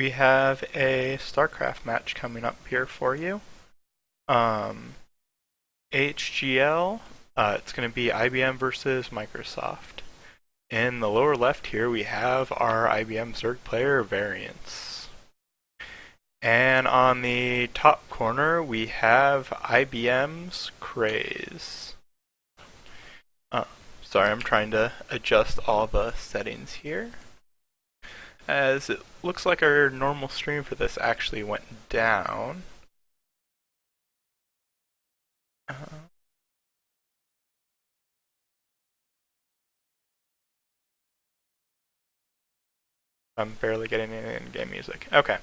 we have a StarCraft match coming up here for you. AHGL, it's going to be IBM versus Microsoft. In the lower left here, we have our IBM Zerg player Variance. And on the top corner, we have IBM's Craze. Sorry, I'm trying to adjust all the settings here, as it looks like our normal stream for this actually went down. I'm barely getting any in-game music. Okay.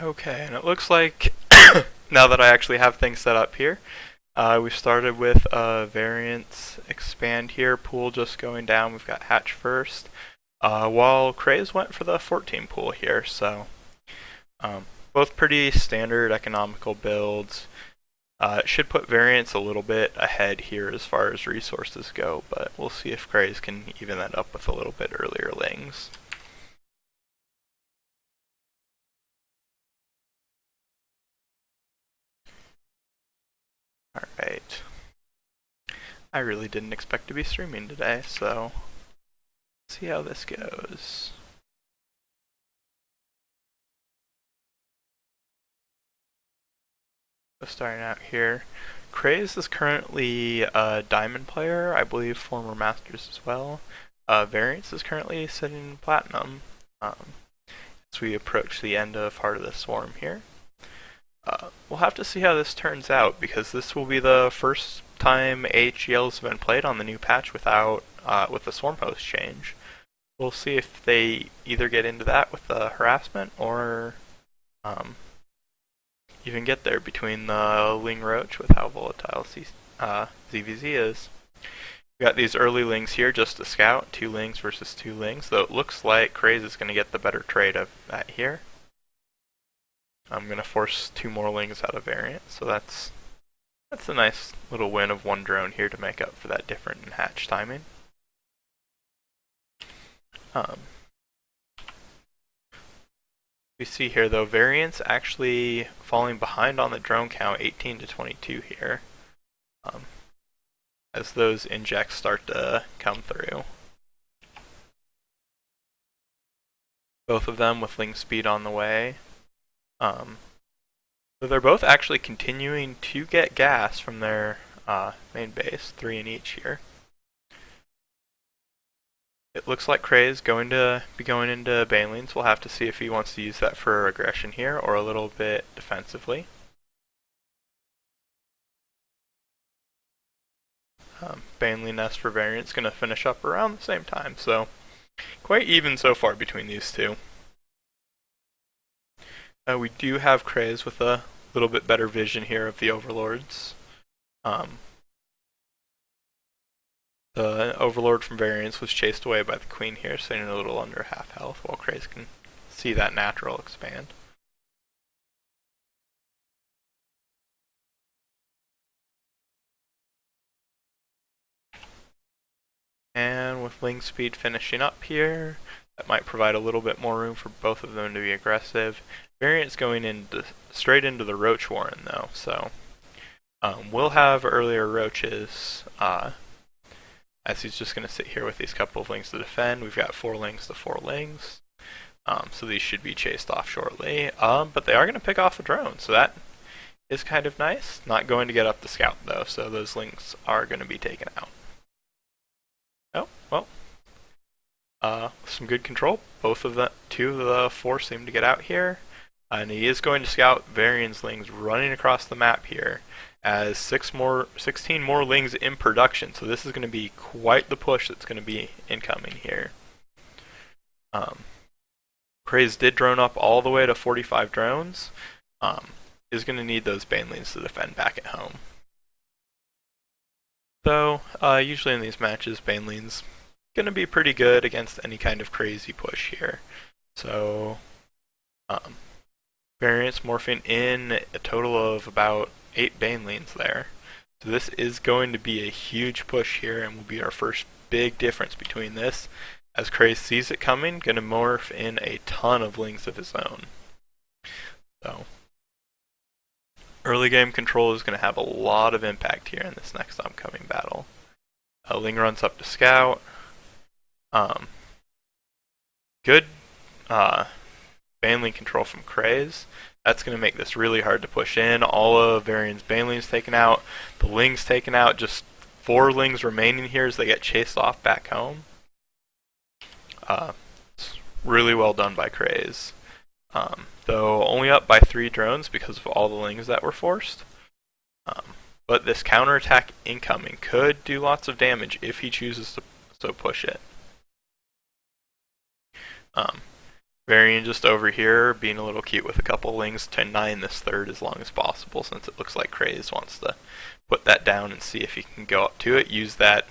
Okay, and it looks like now that I actually have things set up here, we started with Variance expand here, pool just going down. We've got hatch first, while Craze went for the 14 pool here. So both pretty standard economical builds. It should put Variance a little bit ahead here as far as resources go, but we'll see if Craze can even that up with a little bit earlier lings. Alright. I really didn't expect to be streaming today, so let's see how this goes. So starting out here, Craze is currently a Diamond player, I believe former Masters as well. Variance is currently sitting in Platinum as we approach the end of Heart of the Swarm here. We'll have to see how this turns out, because this will be the first time AHGLs have been played on the new patch without with the Swarm host change. We'll see if they either get into that with the harassment or even get there between the Ling Roach with how volatile ZVZ is. We got these early Lings here just to scout, 2 Lings versus 2 Lings, though it looks like Craze is going to get the better trade of that here. I'm going to force 2 more Lings out of Variant, so that's a nice little win of 1 drone here to make up for that different in hatch timing. We see here though, Variance actually falling behind on the drone count, 18 to 22 here, as those injects start to come through. Both of them with Ling speed on the way. So they're both actually continuing to get gas from their main base, 3 in each here. It looks like Craze going to be going into Banelings. We'll have to see if he wants to use that for aggression here or a little bit defensively. Baneling Nest for Variant's going to finish up around the same time, so quite even so far between these two. We do have Craze with a little bit better vision here of the Overlords. The Overlord from Variance was chased away by the Queen here, sitting a little under half health, while Craze can see that natural expand. And with Ling speed finishing up here, that might provide a little bit more room for both of them to be aggressive. Variant's going straight into the Roach Warren though, so we'll have earlier Roaches, as he's just going to sit here with these couple of Lings to defend. We've got 4 Lings to 4 Lings, so these should be chased off shortly, but they are going to pick off a drone, so that is kind of nice. Not going to get up the scout though, so those Lings are going to be taken out. Oh, well, some good control. Both of the 2 of the 4 seem to get out here, and he is going to scout Variance Lings running across the map here, as 16 more Lings in production, so this is going to be quite the push that's going to be incoming here. Craze did drone up all the way to 45 drones, is going to need those Banelings to defend back at home. Though, usually in these matches, Banelings going to be pretty good against any kind of crazy push here. So Um, Variants morphing in a total of about 8 banelings there. So this is going to be a huge push here and will be our first big difference between this. As Craze sees it coming, going to morph in a ton of lings of his own. So early game control is going to have a lot of impact here in this next upcoming battle. Ling runs up to scout. Good Baneling control from Craze. That's going to make this really hard to push in. All of Varian's Banelings taken out. The Ling's taken out. Just 4 Lings remaining here as they get chased off back home. It's really well done by Craze. Though only up by 3 drones because of all the Lings that were forced. But this counterattack incoming could do lots of damage if he chooses to so push it. Varian just over here being a little cute with a couple Lings to 9 this third as long as possible, since it looks like Craze wants to put that down and see if he can go up to it. Use that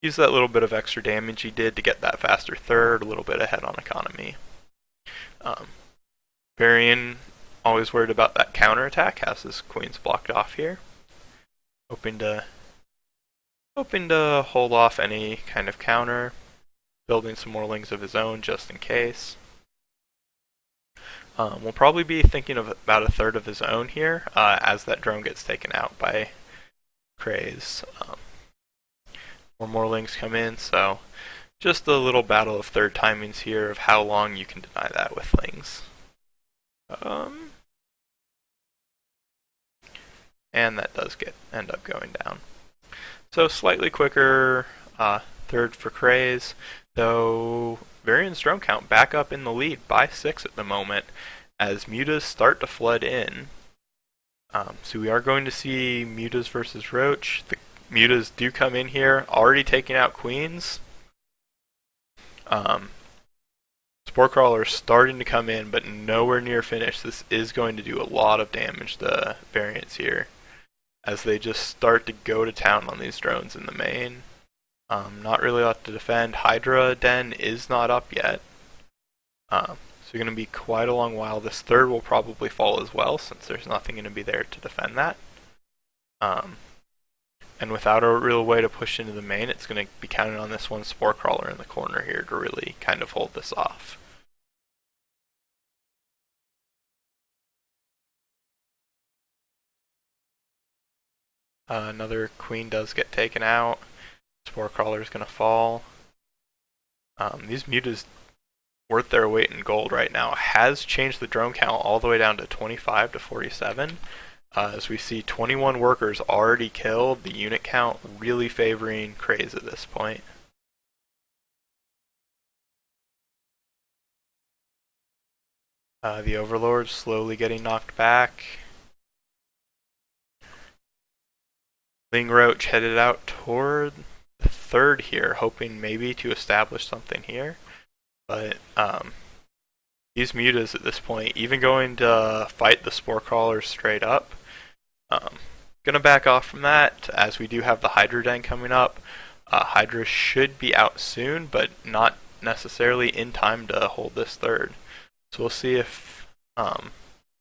little bit of extra damage he did to get that faster third, a little bit ahead on economy. Varian always worried about that counterattack, has his queens blocked off here. Hoping to hold off any kind of counter. Building some more Lings of his own just in case. We'll probably be thinking of about a third of his own here as that drone gets taken out by Craze. 4 more Lings come in, so just a little battle of third timings here of how long you can deny that with Lings. And that does end up going down. So slightly quicker third for Craze, though Varian's drone count back up in the lead by 6 at the moment as mutas start to flood in. So we are going to see mutas versus Roach. The mutas do come in here, already taking out queens. Spore Crawler starting to come in, but nowhere near finished. This is going to do a lot of damage to Variants here as they just start to go to town on these drones in the main. Not really a lot to defend. Hydra Den is not up yet. So going to be quite a long while. This third will probably fall as well, since there's nothing going to be there to defend that. And without a real way to push into the main, it's going to be counting on this one Spore Crawler in the corner here to really kind of hold this off. Another queen does get taken out. Spore Crawler is going to fall. These mutas worth their weight in gold right now. Has changed the drone count all the way down to 25 to 47. As we see 21 workers already killed, the unit count really favoring Craze at this point. The Overlord slowly getting knocked back. Ling Roach headed out toward the third here, hoping maybe to establish something here. But these mutas at this point, even going to fight the Spore Crawlers straight up, gonna back off from that as we do have the Hydra Den coming up. Hydra should be out soon, but not necessarily in time to hold this third. So we'll see if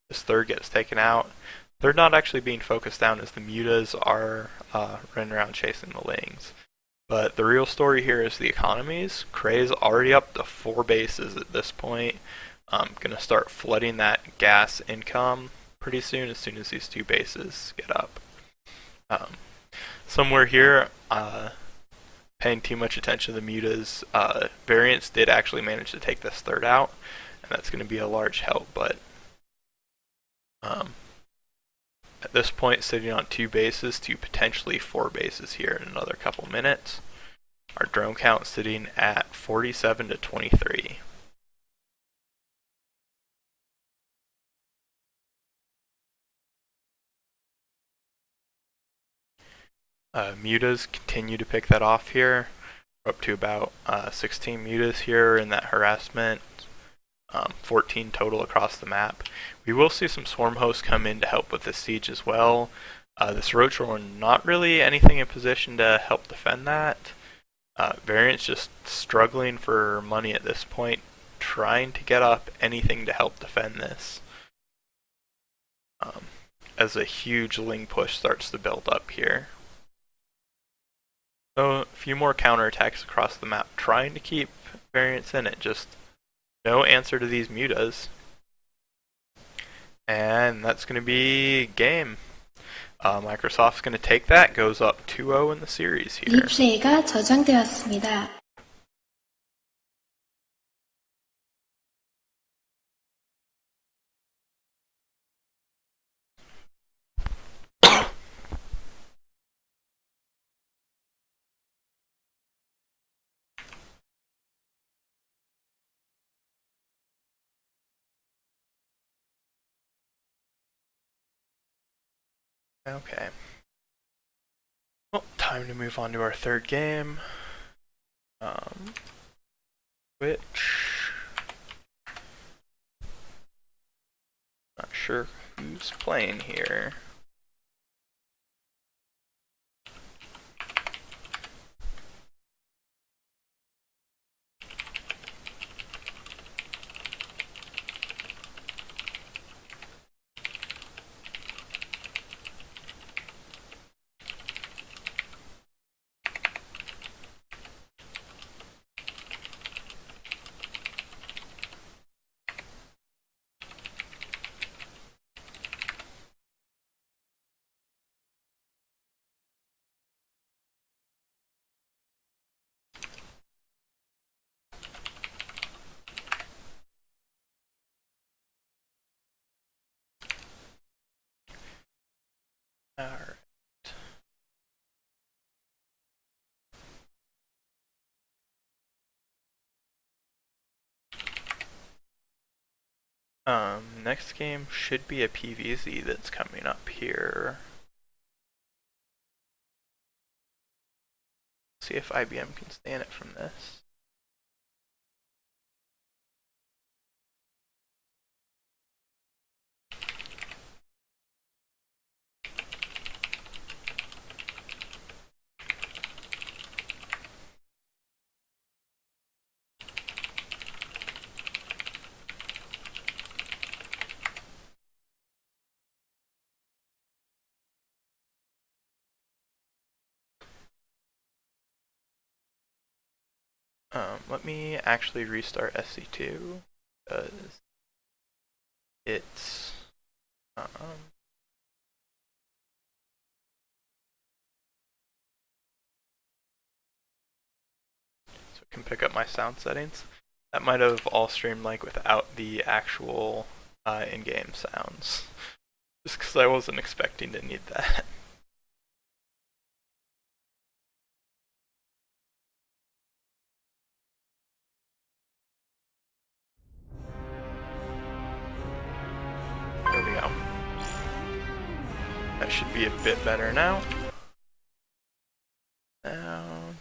this third gets taken out. They're not actually being focused down as the mutas are running around chasing the Lings. But the real story here is the economies. Craze already up to 4 bases at this point. Gonna start flooding that gas income pretty soon as these 2 bases get up. Somewhere here, paying too much attention to the mutas, Variants did actually manage to take this third out, and that's going to be a large help, but at this point, sitting on 2 bases to potentially 4 bases here in another couple minutes. Our drone count sitting at 47 to 23. Mutas continue to pick that off here. We're up to about 16 mutas here in that harassment. 14 total across the map. We will see some swarm hosts come in to help with this siege as well. This Roach Roar not really anything in position to help defend that. Variants just struggling for money at this point. trying to get up anything to help defend this. As a huge Ling push starts to build up here. So a few more counterattacks across the map, trying to keep variance in it, just no answer to these mutas. And that's going to be game. Microsoft's going to take that, goes up 2-0 in the series here. 리플레이가 저장되었습니다. Okay. Well, time to move on to our third game. Which... not sure who's playing here. Alright. Next game should be a PVZ that's coming up here. See if IBM can stand it from this. Let me actually restart SC2 because it's so I can pick up my sound settings. That might have all streamed like without the actual in-game sounds, just because I wasn't expecting to need that. There we go. That should be a bit better now. Down.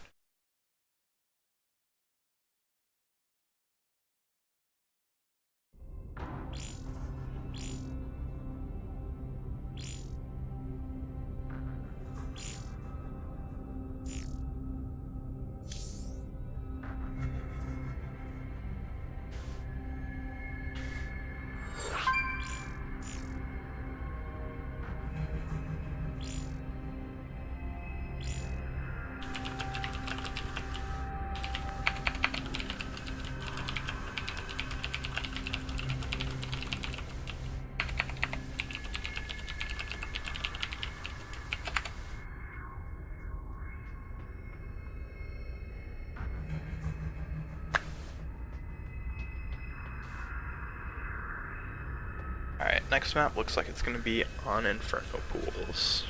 Alright, next map looks like it's going to be on Inferno Pools.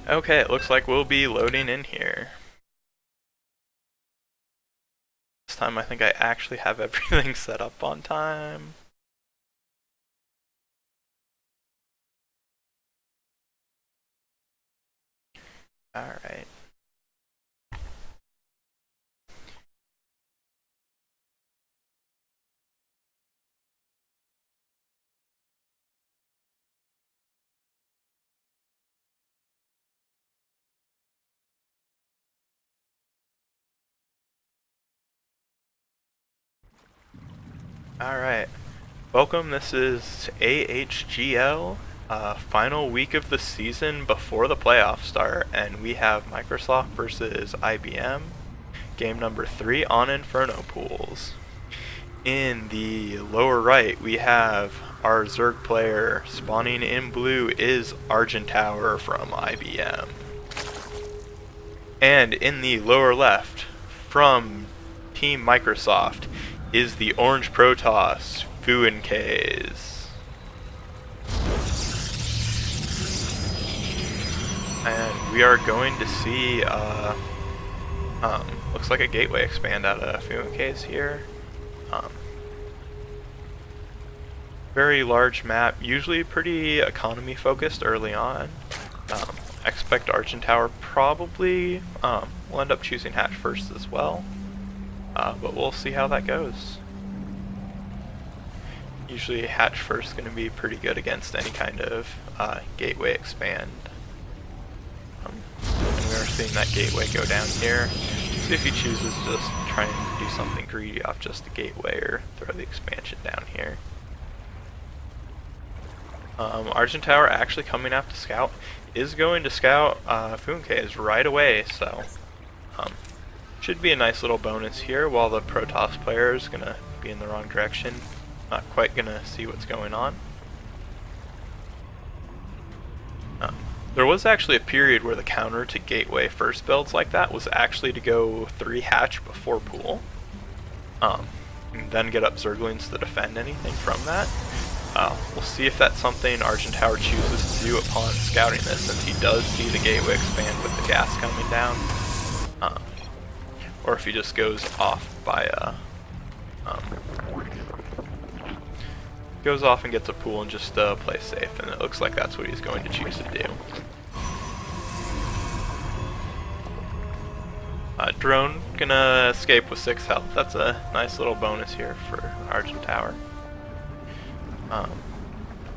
Okay, it looks like we'll be loading in here. This time I think I actually have everything set up on time. Alright. Alright. Welcome, this is AHGL, final week of the season before the playoffs start, and we have Microsoft versus IBM, game number 3 on Inferno Pools. In the lower right, we have our Zerg player. Spawning in blue is Argent Tower from IBM. And in the lower left, from Team Microsoft, is the Orange Protoss, Fuenkays. And we are going to see, looks like a gateway expand out of Fuenkays here. Very large map, usually pretty economy focused early on. I expect Argent Tower probably will end up choosing hatch first as well, but we'll see how that goes. Usually hatch first is going to be pretty good against any kind of gateway expand. And we are seeing that gateway go down here. See if he chooses to just try and do something greedy off just the gateway or throw the expansion down here. Argent Tower actually coming out to scout, is going to scout Fuenkays right away, so should be a nice little bonus here while the Protoss player is going to be in the wrong direction. Not quite going to see what's going on. There was actually a period where the counter to gateway first builds like that was actually to go 3 hatch before pool. And then get up Zerglings to defend anything from that. We'll see if that's something Argent Tower chooses to do upon scouting this, since he does see the gateway expand with the gas coming down. Or if he just goes off by goes off and gets a pool and just plays safe, and it looks like that's what he's going to choose to do. Drone gonna escape with 6 health. That's a nice little bonus here for Argent Tower.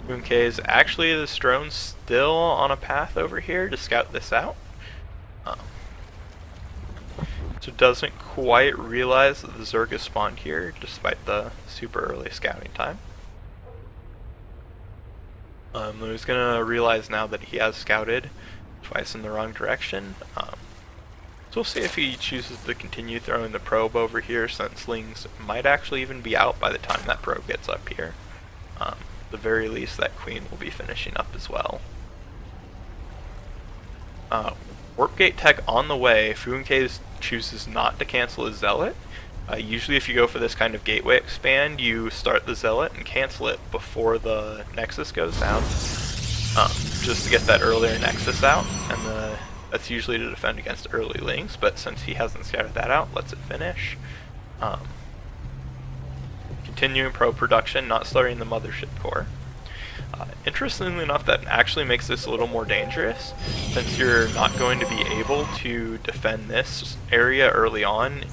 Fuenkays, actually this drone's still on a path over here to scout this out. So doesn't quite realize that the Zerg is spawned here despite the super early scouting time. He's gonna realize now that he has scouted twice in the wrong direction. So we'll see if he chooses to continue throwing the probe over here, since Lings might actually even be out by the time that probe gets up here. At the very least, that Queen will be finishing up as well. Warp Gate tech on the way. Fuenkays chooses not to cancel his Zealot. Usually if you go for this kind of gateway expand, you start the Zealot and cancel it before the Nexus goes down. Just to get that earlier Nexus out, and that's usually to defend against early Lings, but since he hasn't scouted that out, lets it finish. Continuing probe production, not starting the mothership core. Interestingly enough, that actually makes this a little more dangerous, since you're not going to be able to defend this area early on,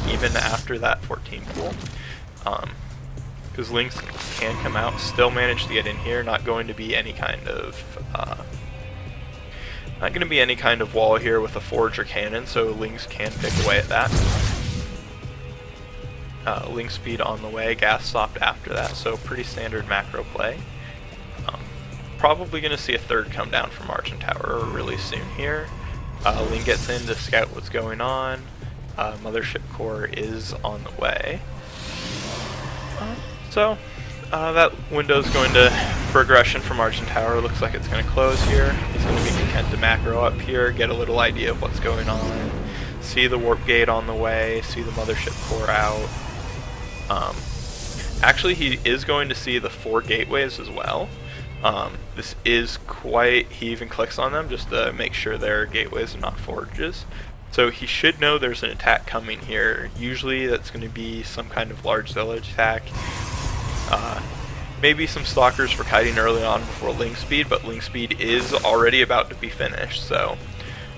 even after that 14 pool. Because Lings can come out, still manage to get in here, not going to be any kind of wall here with a forge or cannon, so Lings can pick away at that. Link speed on the way, gas stopped after that, so pretty standard macro play. Probably going to see a third come down from Argent Tower really soon here. Link gets in to scout what's going on. Mothership core is on the way. So that window's going to, for aggression from Argent Tower, looks like it's going to close here. He's going to be content to macro up here, get a little idea of what's going on. See the warp gate on the way, see the mothership core out. Actually, he is going to see the 4 gateways as well. This is quite, he even clicks on them just to make sure they're gateways and not forges. So he should know there's an attack coming here. Usually that's going to be some kind of large zealot attack. Maybe some stalkers for kiting early on before link speed, but link speed is already about to be finished, so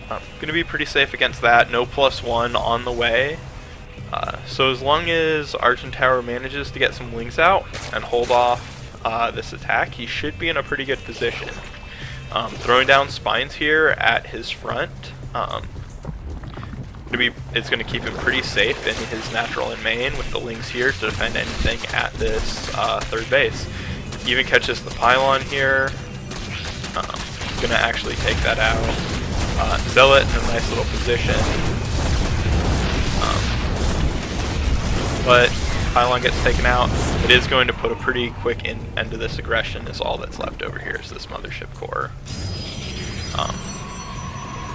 going to be pretty safe against that. No +1 on the way. So as long as Argent Tower manages to get some lings out and hold off this attack, he should be in a pretty good position. Throwing down spines here at his front it's going to keep him pretty safe in his natural and main with the lings here to defend anything at this third base. Even catches the pylon here. Going to actually take that out. Zealot in a nice little position. But pylon gets taken out. It is going to put a pretty quick end to this aggression, is all that's left over here is this mothership core.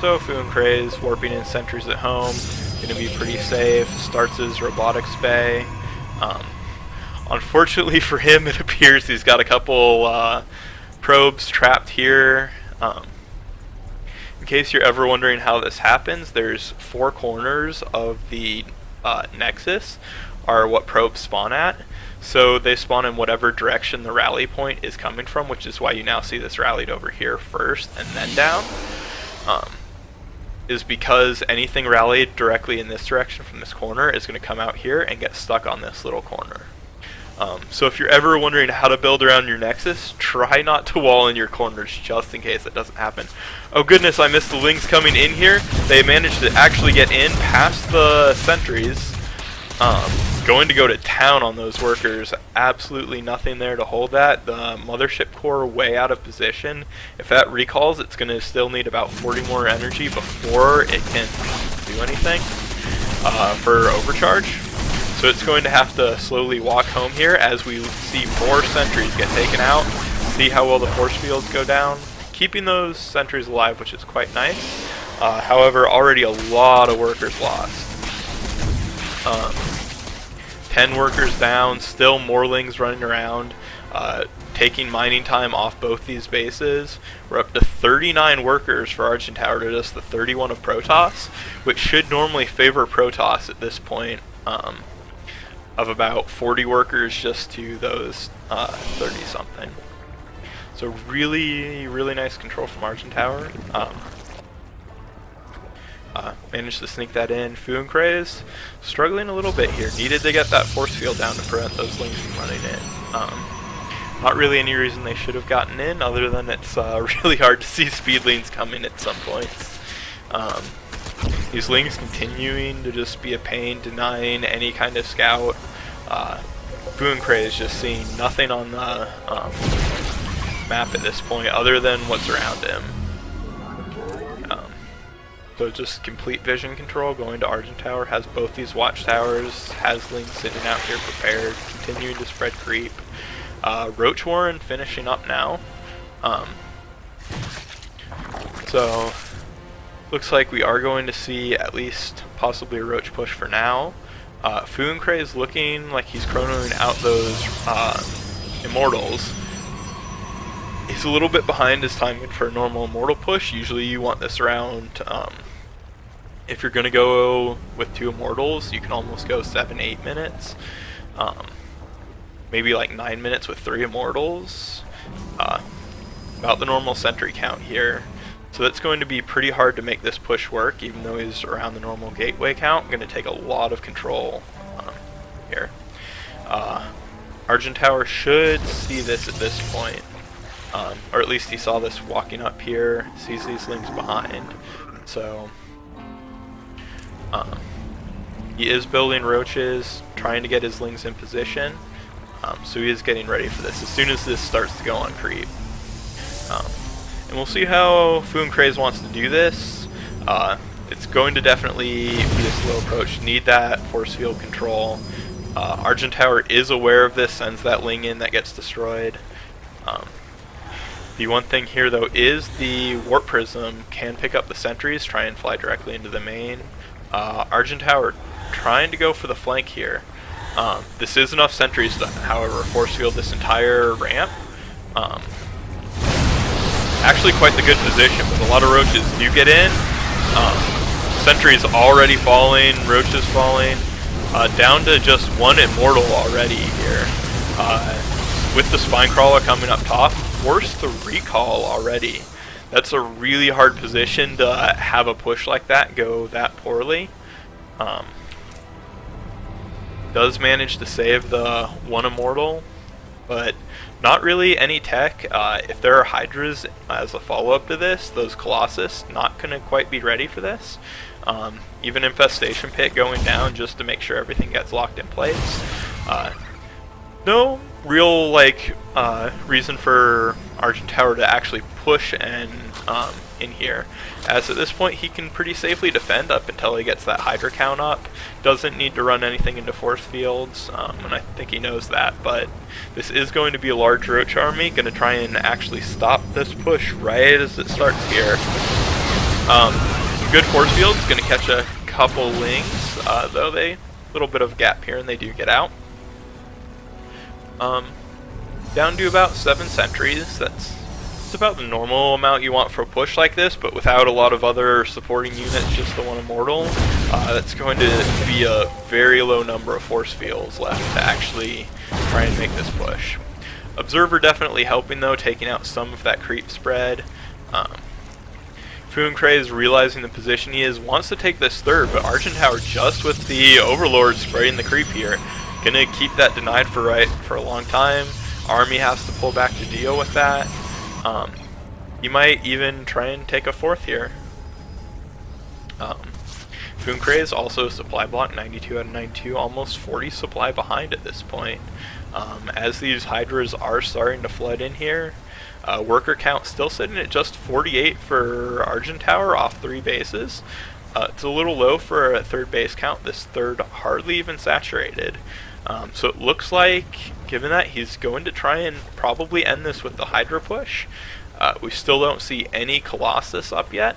So Fu and Craze warping in sentries at home, going to be pretty safe. Starts his robotics bay. Unfortunately for him, it appears he's got a couple probes trapped here. In case you're ever wondering how this happens, there's 4 corners of the nexus are what probes spawn at. So they spawn in whatever direction the rally point is coming from, which is why you now see this rallied over here first and then down. Is because anything rallied directly in this direction from this corner is going to come out here and get stuck on this little corner. So if you're ever wondering how to build around your nexus, try not to wall in your corners just in case it doesn't happen. Oh goodness, I missed the lings coming in here. They managed to actually get in past the sentries. Going to go to town on those workers. Absolutely nothing there to hold that. The mothership core way out of position. If that recalls, it's going to still need about 40 more energy before it can do anything for overcharge. So it's going to have to slowly walk home here as we see more sentries get taken out. See how well the force fields go down. Keeping those sentries alive, which is quite nice. However, already a lot of workers lost. 10 workers down, still more lings running around, taking mining time off both these bases. We're up to 39 workers for Argent Tower to just the 31 of Protoss, which should normally favor Protoss at this point, of about 40 workers just to those 30-something. So really, really nice control from Argent Tower. Managed to sneak that in. Fu and Craze struggling a little bit here. Needed to get that force field down to prevent those lings from running in. Not really any reason they should have gotten in, other than it's really hard to see speed lanes coming at some points. These lings continuing to just be a pain, denying any kind of scout. Fu and Craze just seeing nothing on the map at this point, other than what's around him. So just complete vision control going to Argent Tower, has both these watchtowers, has lings sitting out here prepared, continuing to spread creep. Roach Warren finishing up now. So looks like we are going to see at least possibly a Roach push for now. Fu and Craze looking like he's chronoing out those Immortals. He's a little bit behind his timing for a normal Immortal push. Usually you want this around, if you're going to go with 2 Immortals, you can almost go 7-8 minutes. Maybe like 9 minutes with 3 Immortals. About the normal sentry count here. So that's going to be pretty hard to make this push work, even though he's around the normal gateway count. Going to take a lot of control here. Argent Tower should see this at this point. Or at least he saw this walking up here, sees these lings behind. So he is building roaches, trying to get his lings in position. So he is getting ready for this as soon as this starts to go on creep. And we'll see how Fu and Craze wants to do this. It's going to definitely be a slow approach. Need that force field control. Argent Tower is aware of this, sends that ling in that gets destroyed. The one thing here though is the Warp Prism can pick up the sentries, try and fly directly into the main. Argent Tower trying to go for the flank here. This is enough sentries to, however, force field this entire ramp. actually quite the good position, but a lot of roaches do get in. Sentry's already falling, roaches falling, down to just one immortal already here. With the spine crawler coming up top, forced to recall already. That's a really hard position to have a push like that go that poorly. Does manage to save the one immortal, but not really any tech. If there are Hydras as a follow-up to this, those Colossus not going to quite be ready for this. Even Infestation Pit going down just to make sure everything gets locked in place. No real reason for Argent Tower to actually push and in here, as at this point he can pretty safely defend up until he gets that Hydra count up. Doesn't need to run anything into force fields, and I think he knows that, but this is going to be a large Roach army, going to try and actually stop this push right as it starts here. Good force fields, going to catch a couple lings, though they, little bit of gap here and they do get out. Down to about 7 sentries. That's about the normal amount you want for a push like this, but without a lot of other supporting units, just the one immortal. That's going to be a very low number of force fields left to actually try and make this push. Observer definitely helping though, taking out some of that creep spread. Fuuncray is realizing the position he is, wants to take this third, but Argent Tower just with the Overlord spraying the creep here, gonna keep that denied for a long time. Army has to pull back to deal with that. You might even try and take a fourth here. Fuuncray is also supply block 92 out of 92, almost 40 supply behind at this point. As these Hydras are starting to flood in here, worker count still sitting at just 48 for Argent Tower off 3 bases. It's a little low for a third base count. This third hardly even saturated. So it looks like, given that, he's going to try and probably end this with the Hydra push. We still don't see any Colossus up yet.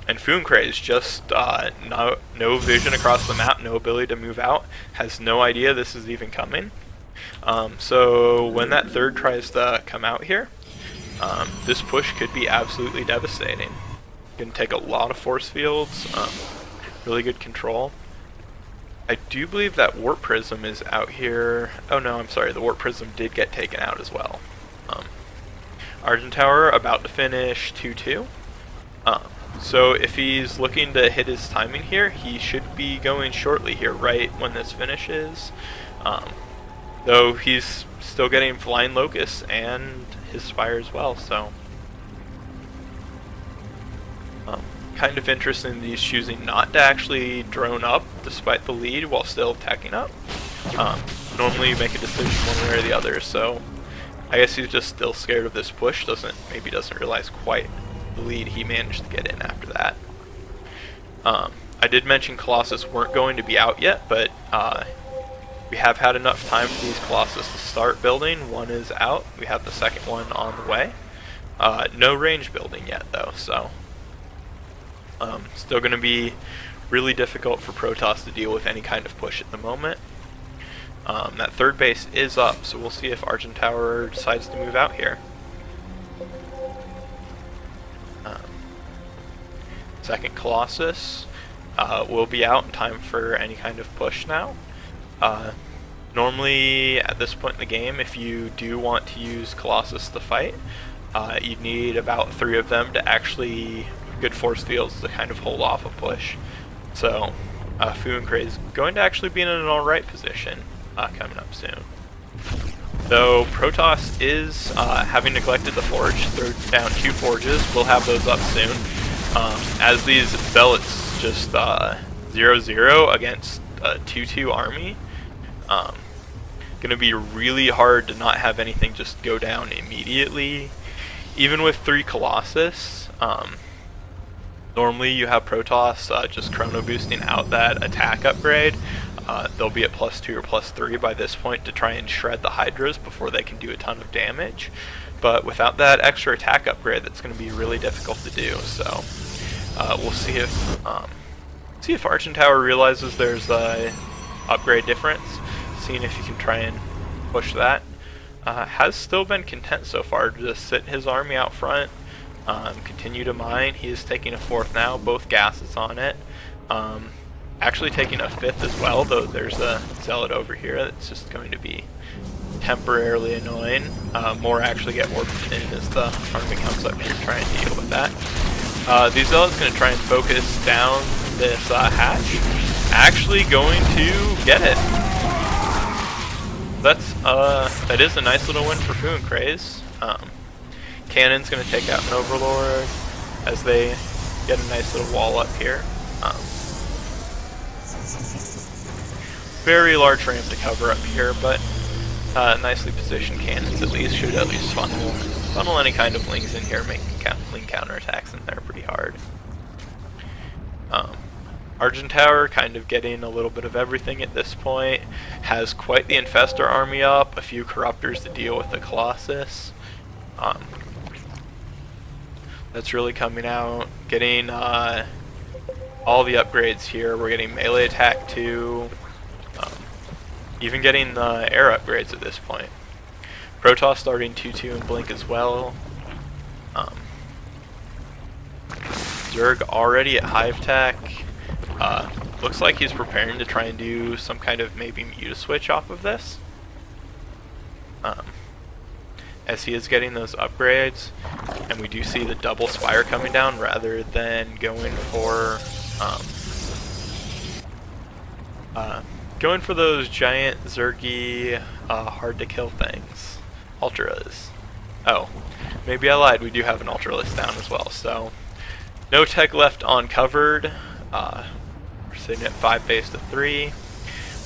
And Fuuncray is just no vision across the map, no ability to move out, has no idea this is even coming. So when that third tries to come out here, this push could be absolutely devastating. Can take a lot of force fields, really good control. I do believe that Warp Prism is out here. Oh no, I'm sorry, the Warp Prism did get taken out as well. Argent Tower about to finish 2-2. So if he's looking to hit his timing here, he should be going shortly here, right when this finishes. Though he's still getting Flying Locust and his Spire as well, so kind of interesting that he's choosing not to actually drone up despite the lead while still attacking up. Normally you make a decision one way or the other, so I guess he's just still scared of this push, maybe doesn't realize quite the lead he managed to get in after that. I did mention Colossus weren't going to be out yet, but we have had enough time for these Colossus to start building. One is out, we have the second one on the way. No range building yet though, so still going to be really difficult for Protoss to deal with any kind of push at the moment. That third base is up, so we'll see if Argent Tower decides to move out here. Second Colossus will be out in time for any kind of push now. Normally at this point in the game, if you do want to use Colossus to fight, you'd need about 3 of them to actually good force fields to kind of hold off a push. So Fuuncray is going to actually be in an alright position coming up soon. Though Protoss is, having neglected the forge, throw down 2 forges, we'll have those up soon. As these Zealots just 0-0 against a 2-2 army, gonna be really hard to not have anything just go down immediately. Even with 3 Colossus, normally you have Protoss just chrono boosting out that attack upgrade. They'll be at +2 or +3 by this point to try and shred the Hydras before they can do a ton of damage. But without that extra attack upgrade, that's going to be really difficult to do. So we'll see if Argent Tower realizes there's a upgrade difference, seeing if you can try and push that. has still been content so far to just sit his army out front, continue to mine. He is taking a 4th now, both gases on it. Actually taking a 5th as well, though there's a zealot over here that's just going to be temporarily annoying. More actually get warped in as the army comes up here trying to deal with that. These zealots going to try and focus down this hatch. Actually going to get it. That is a nice little win for Fu and Craze. Cannon's going to take out an Overlord as they get a nice little wall up here. Very large ramp to cover up here, but nicely positioned cannons should at least funnel any kind of lings in here, making link counterattacks in there pretty hard. Argent Tower kind of getting a little bit of everything at this point. Has quite the Infestor army up, a few Corruptors to deal with the Colossus. That's really coming out. Getting all the upgrades here. We're getting melee attack too. Even getting the air upgrades at this point. Protoss starting 2-2 and Blink as well. Zerg already at Hive Tech. Looks like he's preparing to try and do some kind of maybe Mutaswitch off of this. As he is getting those upgrades, and we do see the double Spire coming down rather than going for those giant Zergy hard to kill things. Ultras. Oh, maybe I lied, we do have an Ultralist down as well, so no tech left uncovered. We're sitting at 5 base to 3.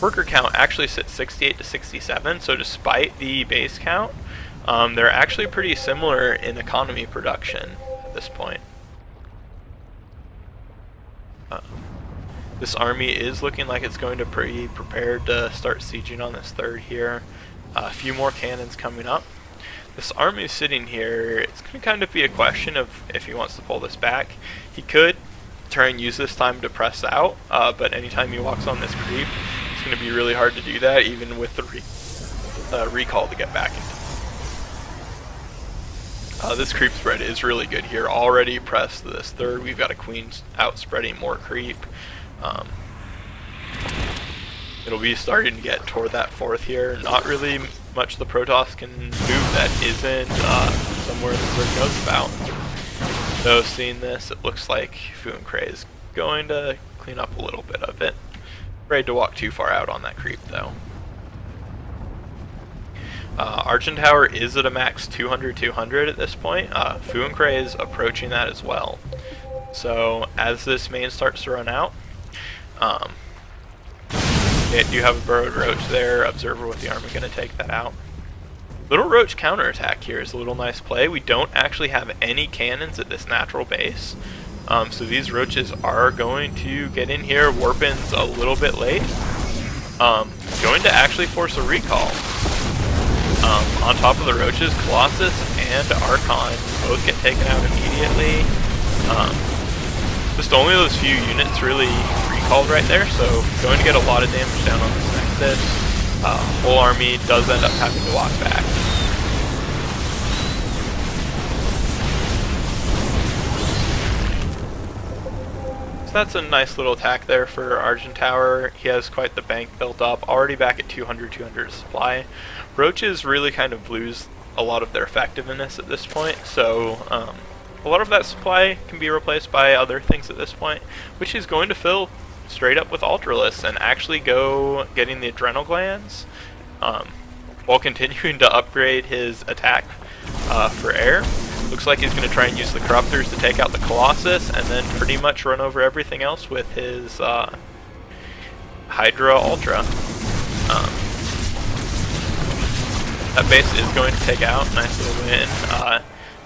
Worker count actually sits 68 to 67, so despite the base count, they're actually pretty similar in economy production at this point. This army is looking like it's going to be prepared to start sieging on this 3rd here. A few more cannons coming up. This army is sitting here. It's going to kind of be a question of if he wants to pull this back. He could try and use this time to press out, but anytime he walks on this creep, it's going to be really hard to do that, even with the recall to get back into. This creep spread is really good here. Already pressed this 3rd. We've got a queen out spreading more creep. It'll be starting to get toward that 4th here. Not really much the Protoss can move that isn't somewhere the Zerg knows about. So seeing this, it looks like Fu and Cray is going to clean up a little bit of it. Afraid to walk too far out on that creep though. Argent Tower is at a max 200-200 at this point. Fu and Cray is approaching that as well. So as this main starts to run out, they do have a Burrowed Roach there. Observer with the army going to take that out. Little Roach counterattack here is a little nice play. We don't actually have any cannons at this natural base. So these Roaches are going to get in here. Warpin's a little bit late. Going to actually force a recall. On top of the Roaches, Colossus and Archon both get taken out immediately. Just only those few units really recalled right there, so going to get a lot of damage down on this Nexus. Whole army does end up having to walk back. So that's a nice little attack there for Argent Tower. He has quite the bank built up, already back at 200 supply. Roaches really kind of lose a lot of their effectiveness at this point, so a lot of that supply can be replaced by other things at this point, which is going to fill straight up with Ultralists and actually go getting the adrenal glands while continuing to upgrade his attack for air. Looks like he's going to try and use the Corruptors to take out the Colossus and then pretty much run over everything else with his Hydra Ultra. That base is going to take out. Nice little win.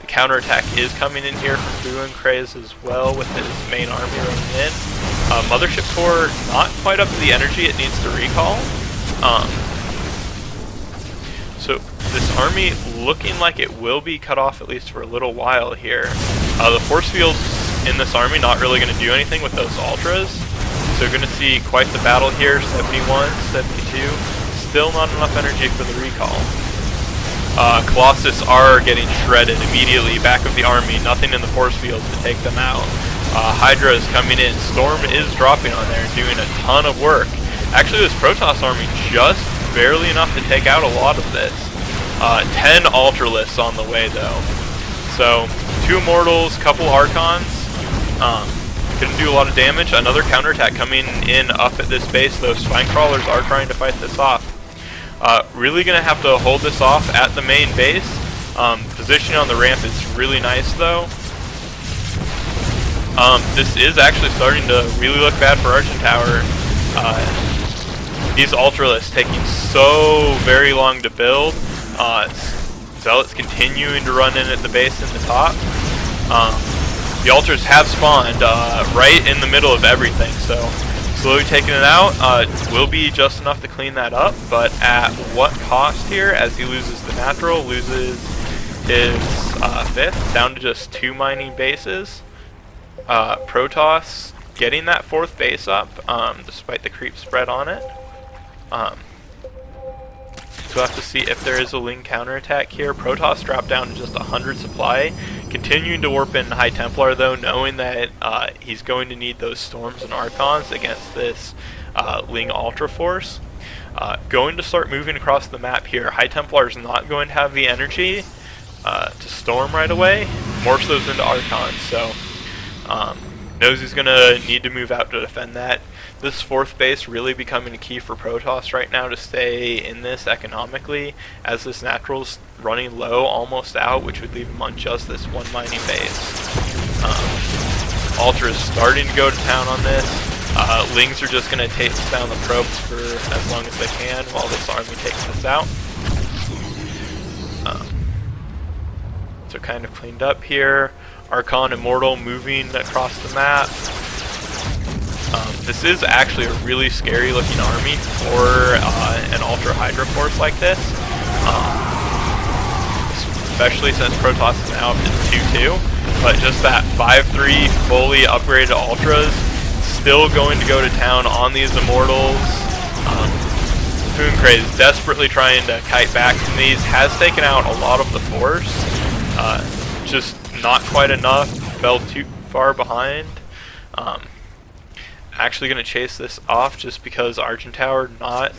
The counterattack is coming in here from Fu and Craze as well with his main army running in. Mothership Core not quite up to the energy it needs to recall. So this army looking like it will be cut off at least for a little while here. The force fields in this army not really going to do anything with those Ultras. So going to see quite the battle here. 71, 72. Still not enough energy for the recall. Colossus are getting shredded immediately. Back of the army, nothing in the force field to take them out. Hydra is coming in. Storm is dropping on there, doing a ton of work. Actually, this Protoss army just barely enough to take out a lot of this. 10 Ultralisks on the way though. So 2 Immortals, couple Archons. Couldn't do a lot of damage. Another counterattack coming in up at this base, though. Spine Crawlers are trying to fight this off. Really gonna have to hold this off at the main base. Positioning on the ramp is really nice though. This is actually starting to really look bad for Argent Tower. These Ultralisks taking so very long to build. Zealots continuing to run in at the base and the top. The Ultras have spawned right in the middle of everything, so slowly taking it out will be just enough to clean that up, but at what cost here, as he loses the natural, loses his 5th, down to just 2 mining bases. Protoss getting that 4th base up, despite the creep spread on it. So we'll have to see if there is a Ling counterattack here. Protoss dropped down to just 100 supply. Continuing to warp in High Templar though, knowing that he's going to need those Storms and Archons against this Ling Ultra Force. Going to start moving across the map here. High Templar is not going to have the energy to storm right away. Morphs those into Archons, so knows he's going to need to move out to defend that. This 4th base really becoming a key for Protoss right now to stay in this economically, as this natural's running low, almost out, which would leave him on just this 1 mining base. Ultra is starting to go to town on this. Lings are just going to take down the probes for as long as they can while this army takes this out. So kind of cleaned up here. Archon Immortal moving across the map. This is actually a really scary looking army for an Ultra Hydra force like this. Especially since Protoss is now up to 2-2. But just that 5-3 fully upgraded Ultras still going to go to town on these Immortals. Fooncraze desperately trying to kite back from these. Has taken out a lot of the force. Just not quite enough. Fell too far behind. Actually going to chase this off just because Argent Tower not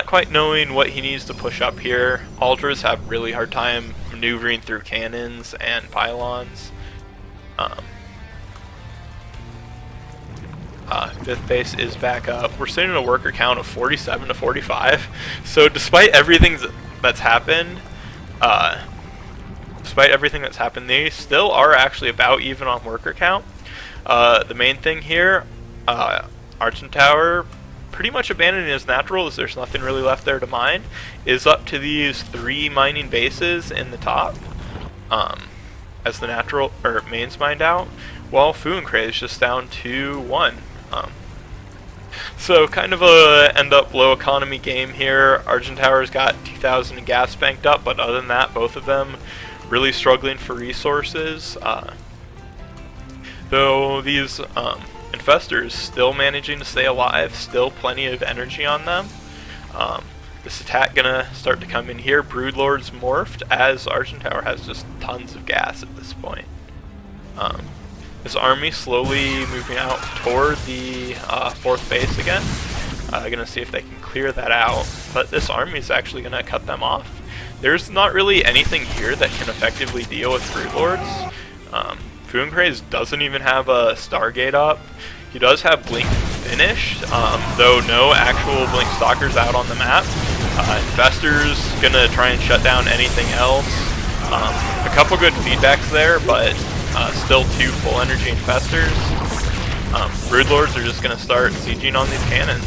quite knowing what he needs to push up here. Ultras have really hard time maneuvering through cannons and pylons. 5th base is back up. We're sitting at a worker count of 47 to 45. So despite everything that's happened, they still are actually about even on worker count. The main thing here, Argent Tower pretty much abandoning his naturals, there's nothing really left there to mine, is up to these 3 mining bases in the top, as the natural, or mains mined out, while Fooncraze is just down to 1. So kind of a end up low economy game here. Argent Tower's got 2,000 in gas banked up, but other than that, both of them really struggling for resources. Though these infestors still managing to stay alive, still plenty of energy on them. This attack gonna start to come in here. Broodlords morphed as Argent Tower has just tons of gas at this point. This army slowly moving out toward the 4th base again. Gonna see if they can clear that out, but this army is actually gonna cut them off. There's not really anything here that can effectively deal with Broodlords. Fooncraze doesn't even have a Stargate up. He does have Blink finished, though no actual Blink Stalkers out on the map. Infestors gonna try and shut down anything else. A couple good feedbacks there, but still 2 full energy Infestors. Broodlords are just gonna start sieging on these cannons.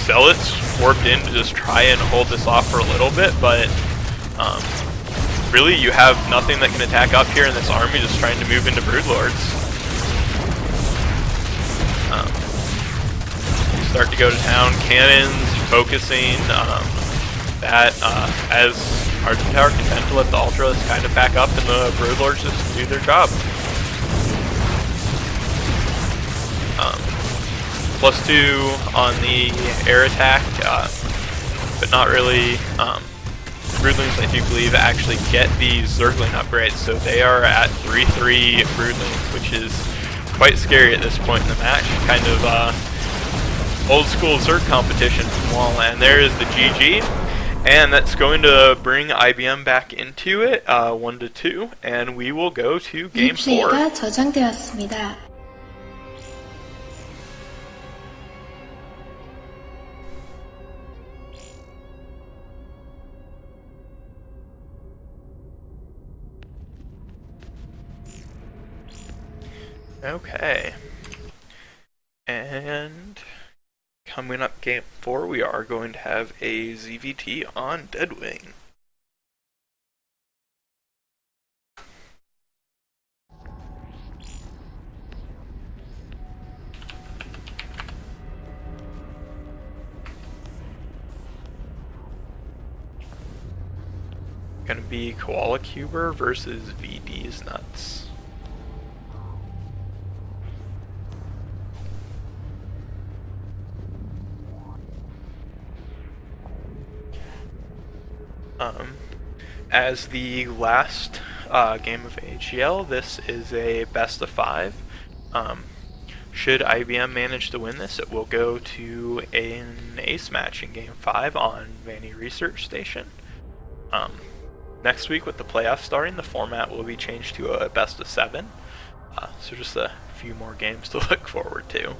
Zealots warped in to just try and hold this off for a little bit, but really, you have nothing that can attack up here in this army, just trying to move into Broodlords. Start to go to town, cannons, focusing, that as Argent Tower can tend to let the Ultras kind of back up and the Broodlords just do their job. +2 on the air attack, but not really. Broodlings, I do believe, actually get the Zergling upgrades, so they are at 3-3 Broodlings, which is quite scary at this point in the match. Kind of old school Zerg competition from WoW, and there is the GG. And that's going to bring IBM back into it, 1-2, and we will go to game 4. 플레이가 저장되었습니다. Okay. And coming up game 4, we are going to have a ZVT on Deadwing. Gonna be Koala Cuber versus VD's Nuts. As the last game of AHGL, this is a best of 5. Should IBM manage to win this, it will go to an ace match in game 5 on Vanny Research Station. Next week, with the playoffs starting, the format will be changed to a best of 7. So just a few more games to look forward to.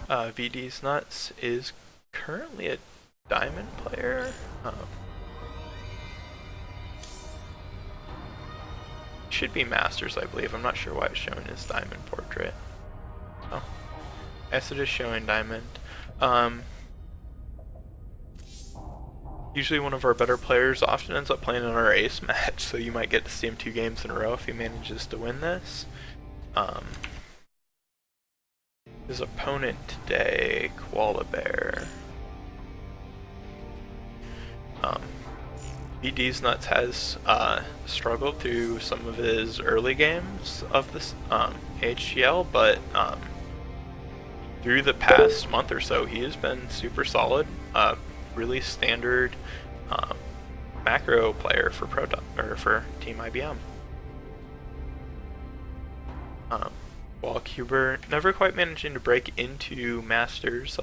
VD's Nuts is currently a diamond player. Should be Masters, I believe. I'm not sure why it's showing his diamond portrait. Oh, yes, it is showing diamond. Usually one of our better players often ends up playing in our ace match, so you might get to see him 2 games in a row if he manages to win this. His opponent today, Koala Bear. VD's Nuts has struggled through some of his early games of this HGL, but through the past month or so, he has been super solid. Really standard macro player for for Team IBM. While Cuber never quite managing to break into Masters,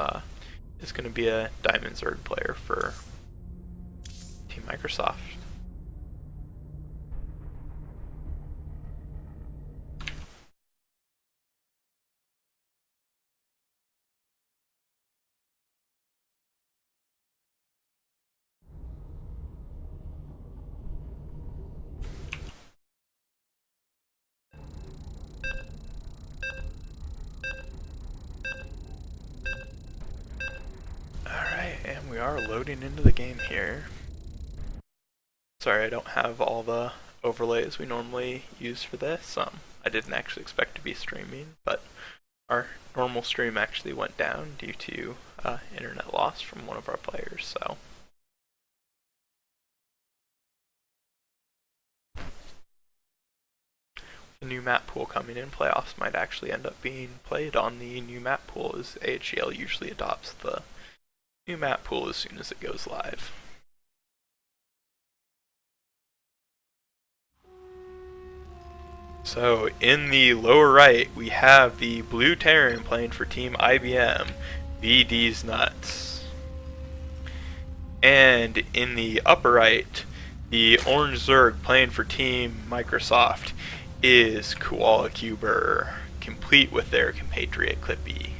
is going to be a Diamond Zerg player for Team Microsoft. And we are loading into the game here. Sorry, I don't have all the overlays we normally use for this. I didn't actually expect to be streaming, but our normal stream actually went down due to internet loss from one of our players, so. The new map pool coming in, playoffs might actually end up being played on the new map pool, as AHGL usually adopts the new map pool as soon as it goes live. So in the lower right, we have the blue Terran playing for Team IBM, VD's Nuts. And in the upper right, the orange Zerg playing for Team Microsoft is Koala Cuber, complete with their compatriot Clippy.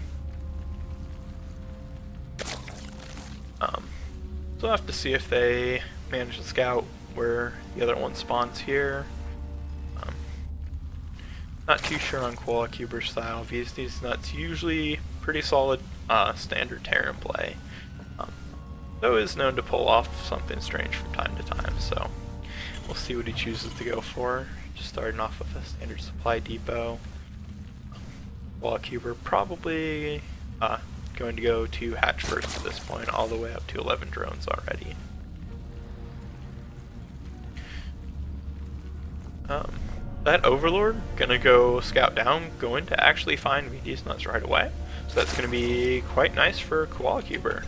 So we'll have to see if they manage to scout where the other one spawns here. Not too sure on Koala Cuber's style. VD's Nuts usually pretty solid standard Terran play. Though is known to pull off something strange from time to time, so we'll see what he chooses to go for. Just starting off with a standard supply depot. Koala Cuber probably going to go to hatch first at this point, all the way up to 11 drones already. That Overlord gonna go scout down, going to actually find VD's nuts right away. So that's gonna be quite nice for Koala Cuber.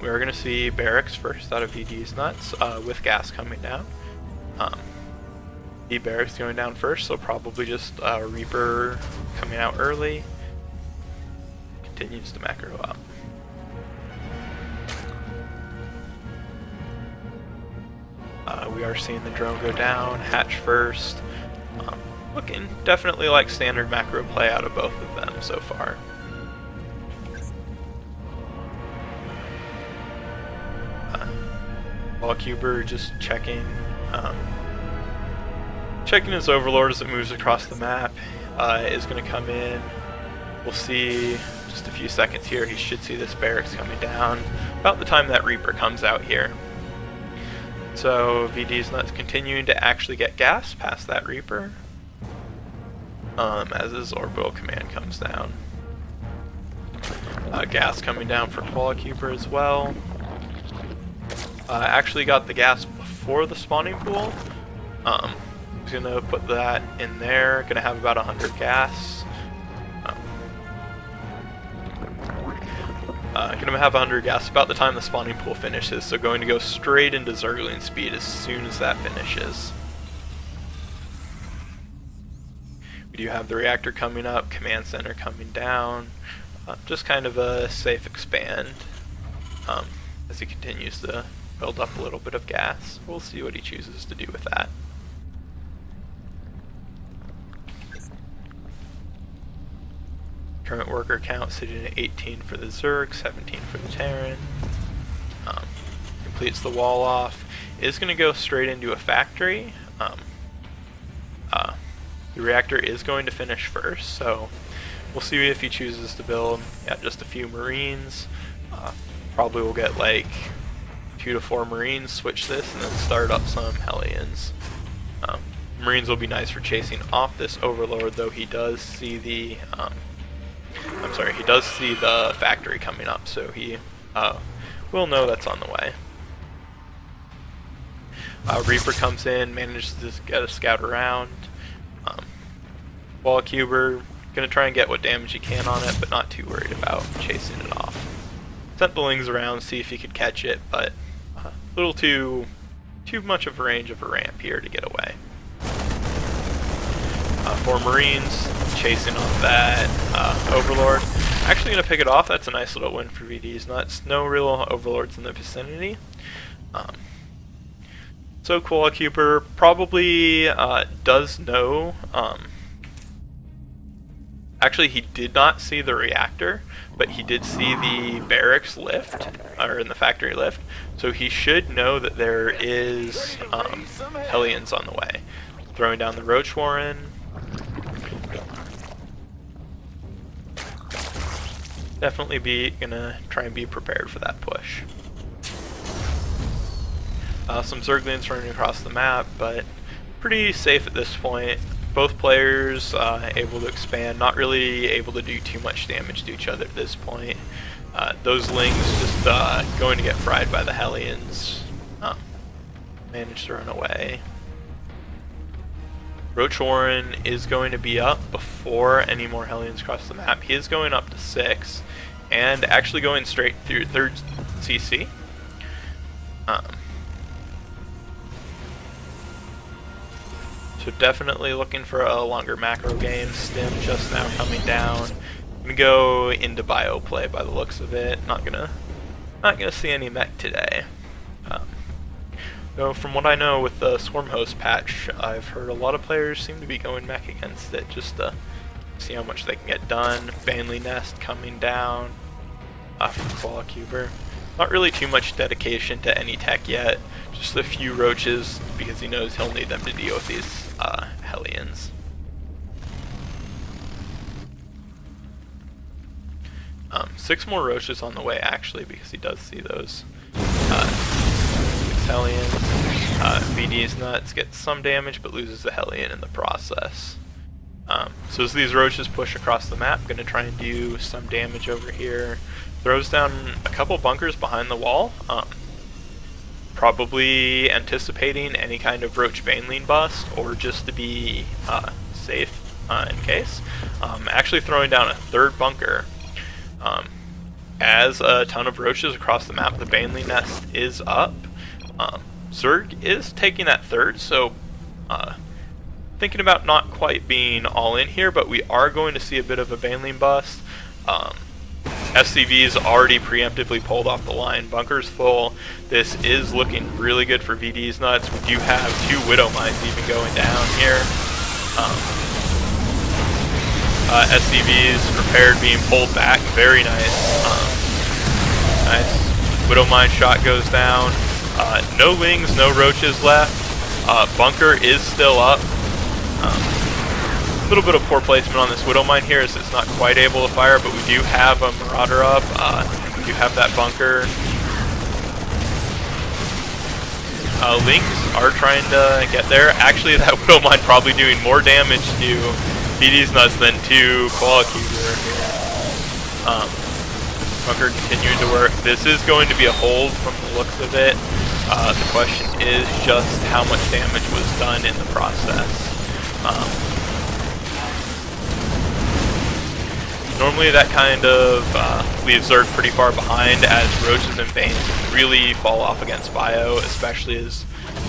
We are gonna see barracks first out of VD's nuts, with gas coming down. The barracks going down first, so probably just Reaper coming out early. Continues to macro up. We are seeing the drone go down, hatch first. Looking definitely like standard macro play out of both of them so far. While Cuber just checking his Overlord as it moves across the map, is going to come in. We'll see just a few seconds here. He should see this barracks coming down about the time that Reaper comes out here. So VD's nuts continuing to actually get gas past that Reaper, as his orbital command comes down. Gas coming down for Koala Cuber as well. Actually got the gas before the spawning pool. He's gonna put that in there. Gonna have about 100 gas. Gonna have 100 gas about the time the spawning pool finishes, so going to go straight into Zergling speed as soon as that finishes. We do have the reactor coming up, command center coming down, just kind of a safe expand as he continues to build up a little bit of gas. We'll see what he chooses to do with that. Current worker count sitting at 18 for the Zerg, 17 for the Terran. Completes the wall off. Is going to go straight into a factory. The reactor is going to finish first, so we'll see if he chooses to build just a few Marines. Probably will get like 2 to 4 Marines, switch this, and then start up some Hellions. Marines will be nice for chasing off this Overlord, though he does see the he does see the factory coming up, so he will know that's on the way. Reaper comes in, manages to get a scout around. Koala Cuber gonna try and get what damage he can on it, but not too worried about chasing it off. Sent the Lings around, see if he could catch it, but a little too much of a range of a ramp here to get away. 4 Marines chasing off that Overlord. Actually gonna pick it off. That's a nice little win for VD's nuts. No real Overlords in the vicinity. So Koala Cuber probably does know. Actually, he did not see the reactor, but he did see the barracks lift, or in the factory lift. So he should know that there is Hellions on the way. Throwing down the Roach Warren. Definitely gonna try and be prepared for that push. Some Zerglings running across the map, but pretty safe at this point. Both players able to expand, not really able to do too much damage to each other at this point. Those Lings just going to get fried by the Hellions. Managed to run away. Roach Warren is going to be up before any more Hellions cross the map. He is going up to 6, and actually going straight through 3rd CC. So definitely looking for a longer macro game. Stim just now coming down. I'm gonna go into bio play by the looks of it. Not gonna see any mech today. Though from what I know with the Swarm Host patch, I've heard a lot of players seem to be going mech against it just to see how much they can get done. Banley Nest coming down from Koala Cuber. Not really too much dedication to any tech yet. Just a few roaches because he knows he'll need them to deal with these Hellions. Six more roaches on the way actually, because he does see those 6 Hellions. VD's nuts gets some damage but loses the Hellion in the process. So as these roaches push across the map, going to try and do some damage over here. Throws down a couple bunkers behind the wall, probably anticipating any kind of roach baneling bust, or just to be safe in case. Actually throwing down a third bunker. As a ton of roaches across the map, the baneling nest is up. Zerg is taking that third, so thinking about not quite being all in here, but we are going to see a bit of a baneling bust. SCV's already preemptively pulled off the line. Bunker's full. This is looking really good for VD's nuts. We do have 2 Widow Mines even going down here. SCV's prepared, being pulled back. Very nice. Nice. Widow Mine shot goes down. No lings, no roaches left. Bunker is still up. A little bit of poor placement on this Widow Mine here as it's not quite able to fire, but we do have a Marauder up. We do have that bunker. Lings are trying to get there. Actually, that Widow Mine probably doing more damage to VD's nuts than to Koala Cuber here. Bunker continuing to work. This is going to be a hold from the looks of it. The question is just how much damage was done in the process. Normally that kind of leaves Zerg pretty far behind, as roaches and banes really fall off against bio, especially as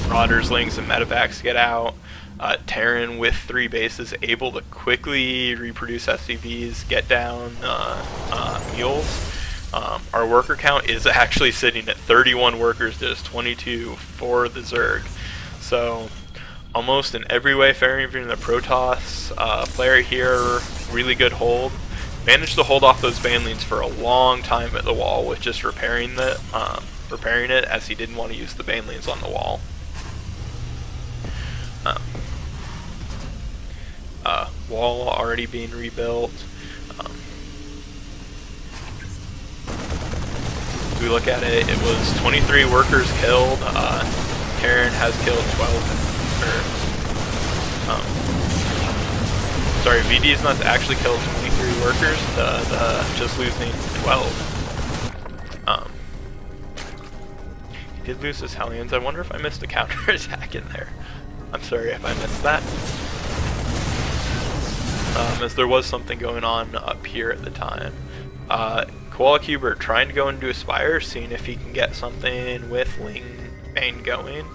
Marauders, Lings, and Medevacs get out. Terran with 3 bases able to quickly reproduce SCVs, get down mules. Our worker count is actually sitting at 31 workers, there's 22 for the Zerg. So almost in every way favoring the Protoss player here. Really good hold. Managed to hold off those banelings for a long time at the wall with just repairing it, as he didn't want to use the banelings on the wall. Wall already being rebuilt. If we look at it, it was 23 workers killed. Terran has killed 12. Sorry, VD's not actually killed 23 workers, just losing 12. He did lose his Hellions. I wonder if I missed a counterattack in there. I'm sorry if I missed that. As there was something going on up here at the time. Koala Cuber trying to go into Aspire, seeing if he can get something with Ling Bane going.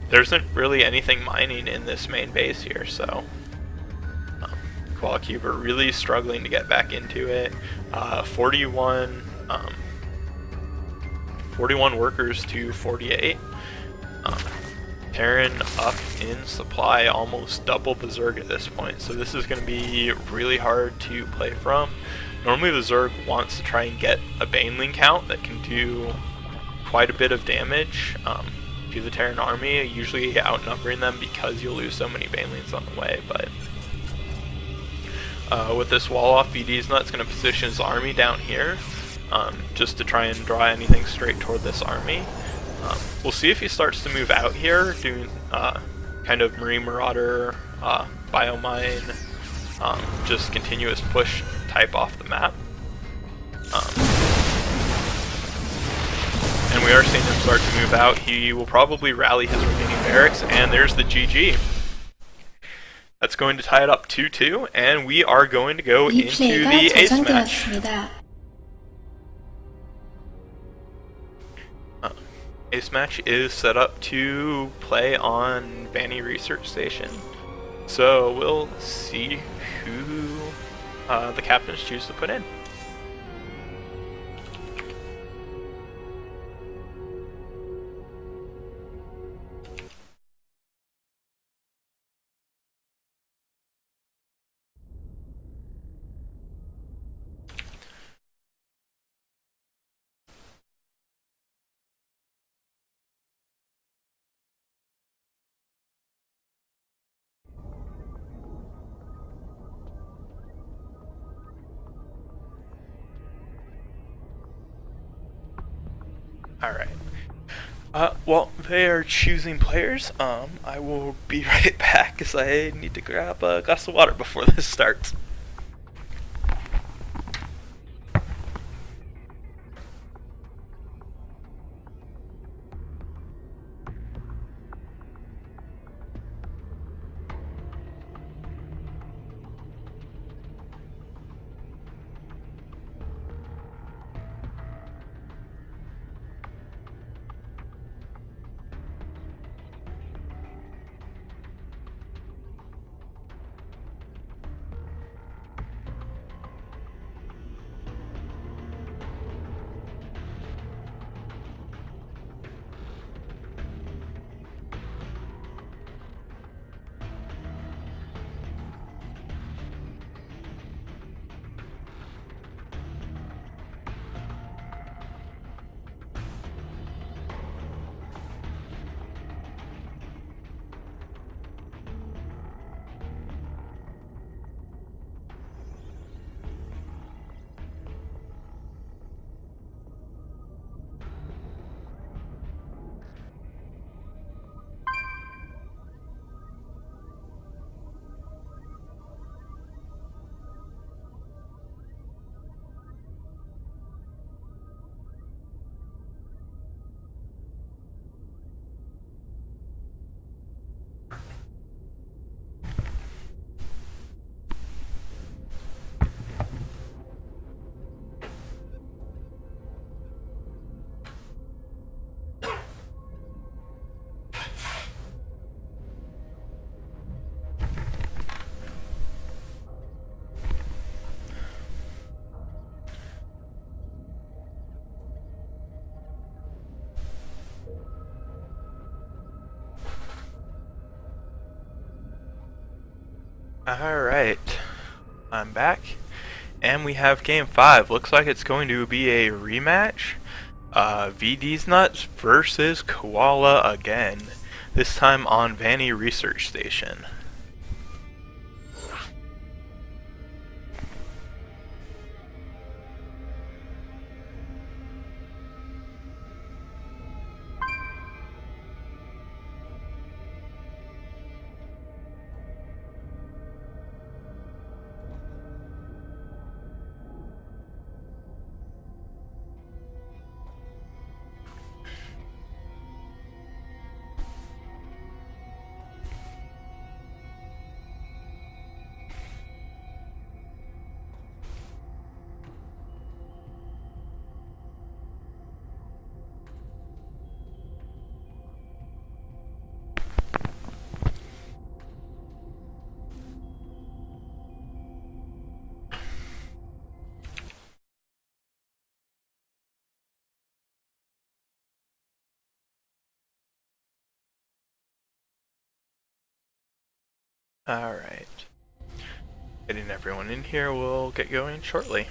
There isn't really anything mining in this main base here, so Koala Cuber really struggling to get back into it. 41 workers to 48. Terran up in supply, almost double the Zerg at this point, so this is going to be really hard to play from. Normally the Zerg wants to try and get a Baneling count that can do quite a bit of damage to the Terran army, usually outnumbering them because you'll lose so many Banelings on the way, but with this wall off, VD's not going to position his army down here just to try and draw anything straight toward this army. We'll see if he starts to move out here, doing kind of Marine Marauder, Biomine, just continuous push type off the map. And we are seeing him start to move out. He will probably rally his remaining barracks, and there's the GG. That's going to tie it up 2-2, and we are going to go into the ace match. Ace match is set up to play on Vanny Research Station. So we'll see who the captains choose to put in. Alright. Well, they are choosing players. I will be right back because I need to grab a glass of water before this starts. Alright, I'm back, and we have game 5. Looks like it's going to be a rematch. VD's Nuts versus Koala again, this time on Vanny Research Station. Alright. Getting everyone in here, we'll get going shortly.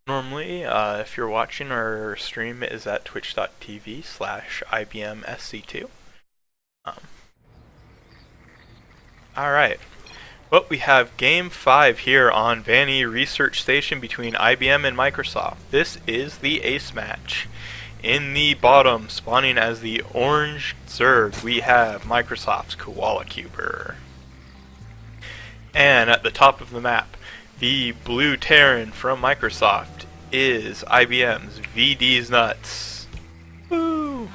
Normally, if you're watching, our stream is at twitch.tv/IBMSC2. Um, Alright, Well, we have Game 5 here on Vanny Research Station between IBM and Microsoft. This is the ace match. In the bottom, spawning as the orange Zerg, we have Microsoft's Koala Cuber. And at the top of the map, the blue Terran from Microsoft is IBM's VD's Nuts. Woo!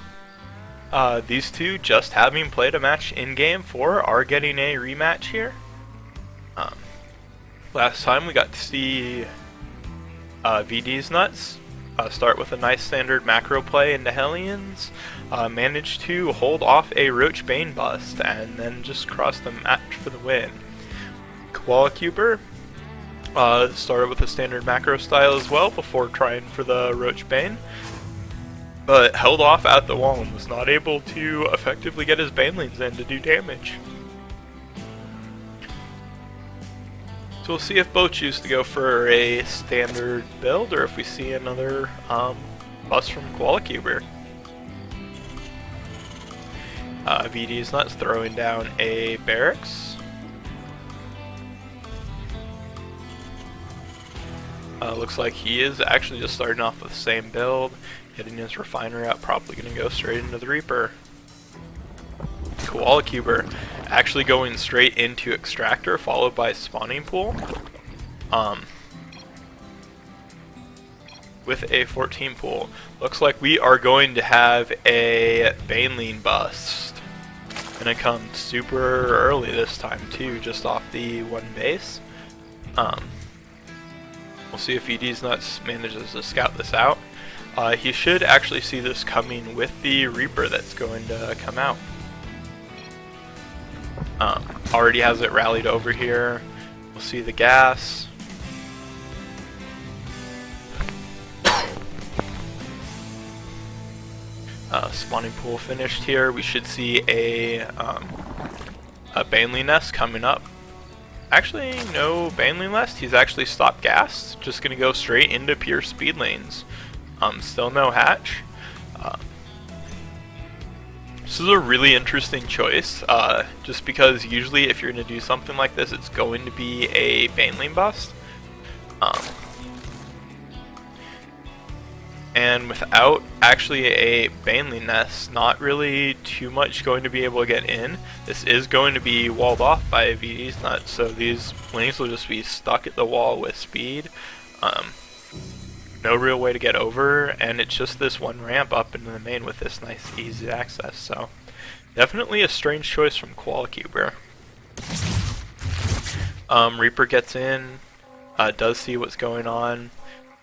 These two, just having played a match in Game 4, are getting a rematch here. Last time we got to see VD's Nuts start with a nice standard macro play into Hellions, managed to hold off a Roach Bane bust, and then just cross the match for the win. Koala Cuber started with a standard macro style as well before trying for the Roach Bane, but held off at the wall and was not able to effectively get his Banelings in to do damage. So we'll see if both choose to go for a standard build or if we see another bust from Koala Cuber. VD's Nuts throwing down a barracks. Looks like he is actually just starting off with the same build, getting his refinery out, probably going to go straight into the Reaper. Koala Cuber actually going straight into Extractor, followed by Spawning Pool. With a 14 pool. Looks like we are going to have a Baneling bust. Gonna come super early this time too, just off the one base. We'll see if VD's Nuts manages to scout this out. He should actually see this coming with the Reaper that's going to come out. Already has it rallied over here. We'll see the gas. Spawning pool finished here. We should see a Baneling nest coming up. Actually, no Baneling nest. He's actually stopped gas. Just gonna go straight into pure speed lanes. Still no hatch. This is a really interesting choice, just because usually if you're going to do something like this, it's going to be a Baneling bust. And without actually a Baneling nest, not really too much going to be able to get in. This is going to be walled off by a VD's Nut, so these lanes will just be stuck at the wall with speed. No real way to get over, and it's just this one ramp up into the main with this nice easy access, so definitely a strange choice from Koala Cuber. Reaper gets in, does see what's going on.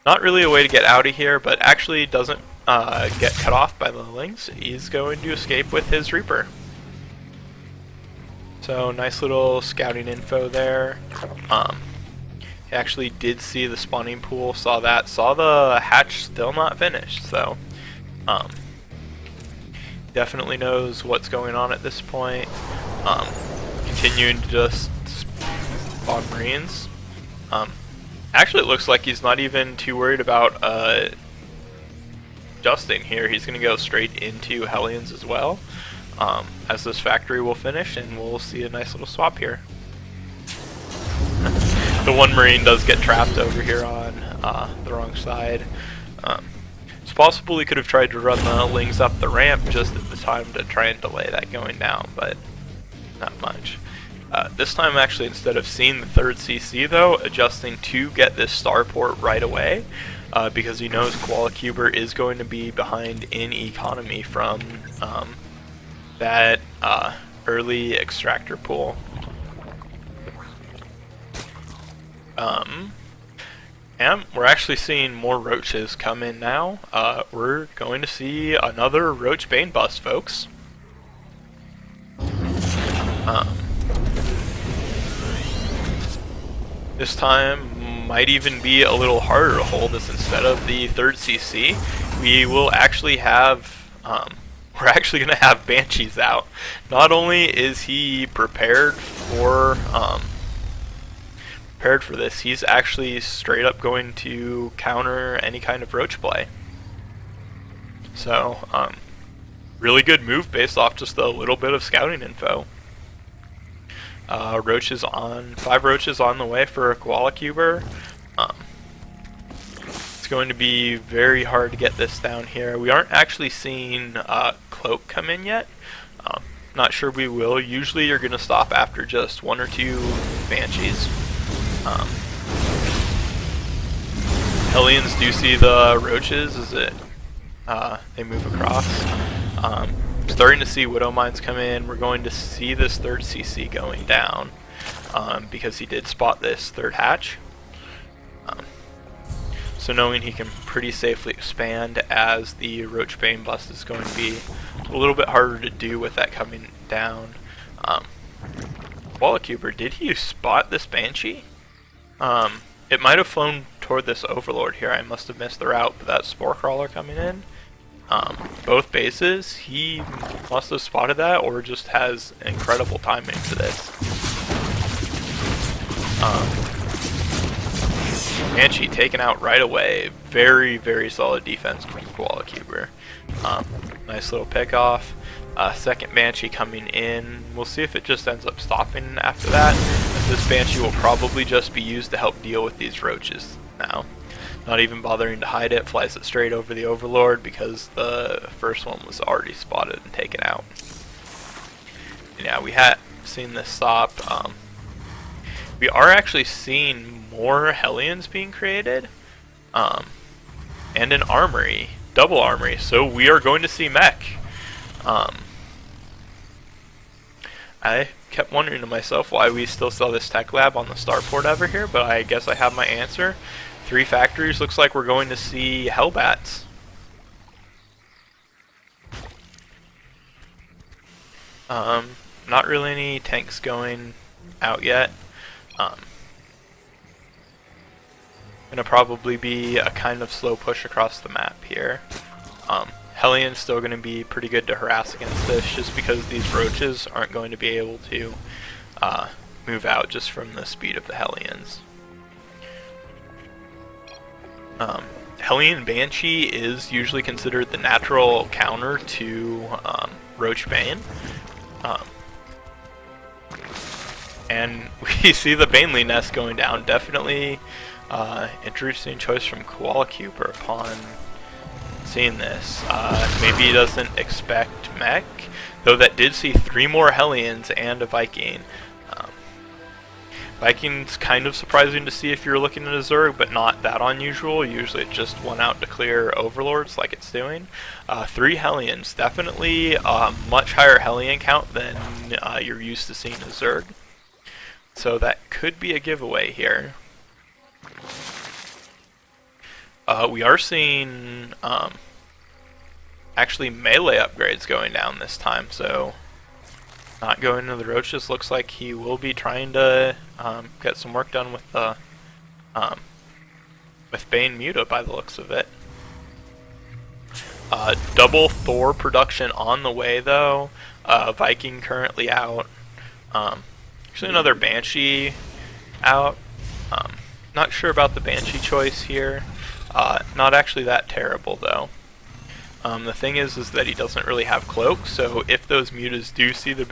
Not really a way to get out of here, but actually doesn't get cut off by the Lings. He's going to escape with his Reaper. So nice little scouting info there. He actually did see the spawning pool, saw that, saw the hatch still not finished, so definitely knows what's going on at this point. Continuing to just spawn Marines. Actually it looks like he's not even too worried about adjusting here. He's going to go straight into Hellions as well, as this factory will finish, and we'll see a nice little swap here. The one Marine does get trapped over here on the wrong side. It's possible he could have tried to run the Lings up the ramp just at the time to try and delay that going down, but not much. This time actually, instead of seeing the third CC though, adjusting to get this starport right away, because he knows Koala Cuber is going to be behind in economy from that early extractor pool. And we're actually seeing more roaches come in now. We're going to see another Roach Bane bust, folks. This time might even be a little harder to hold, as instead of the third CC, we will actually have, we're actually going to have Banshees out. Not only is he prepared for this, he's actually straight up going to counter any kind of roach play. So, really good move based off just a little bit of scouting info. Roaches on 5 roaches on the way for a koala cuber. It's going to be very hard to get this down here. We aren't actually seeing cloak come in yet. Not sure we will. Usually you're going to stop after just 1 or 2 banshees. Hellions do see the roaches as they move across. Starting to see Widow Mines come in. We're going to see this 3rd CC going down because he did spot this 3rd hatch. So knowing he can pretty safely expand, as the Roachbane bust is going to be a little bit harder to do with that coming down. Wallacuber, did he spot this Banshee? It might have flown toward this Overlord here. I must have missed the route, but that Spore Crawler coming in. Both bases, he must have spotted that or just has incredible timing for this. Banshee taken out right away. Very, very solid defense from Koala Cuber. Nice little pick off. Second Banshee coming in. We'll see if it just ends up stopping after that. This Banshee will probably just be used to help deal with these roaches now. Not even bothering to hide it, flies it straight over the Overlord because the first one was already spotted and taken out. Yeah, we had seen this stop. We are actually seeing more Hellions being created, and an armory, double armory, so we are going to see mech. I kept wondering to myself why we still sell this tech lab on the starport over here, but I guess I have my answer. 3 factories, looks like we're going to see Hellbats. Not really any tanks going out yet. Gonna probably be a kind of slow push across the map here. Hellion's still gonna be pretty good to harass against this, just because these roaches aren't going to be able to move out just from the speed of the Hellions. Hellion Banshee is usually considered the natural counter to Roachbane. And we see the Baneley nest going down. Definitely interesting choice from Koala Cuber upon seeing this. Maybe he doesn't expect mech, though that did see 3 more Hellions and a Viking. Viking's kind of surprising to see if you're looking at a Zerg, but not that unusual. Usually it just went out to clear Overlords like it's doing. 3 Hellions, definitely a much higher Hellion count than you're used to seeing a Zerg. So that could be a giveaway here. We are seeing actually melee upgrades going down this time, so not going to the roaches. Looks like he will be trying to get some work done with the with Bane Muta by the looks of it. Double Thor production on the way though. Viking currently out. Actually another Banshee out. Not sure about the Banshee choice here. Not actually that terrible though. The thing is that he doesn't really have cloak, so if those mutas do see the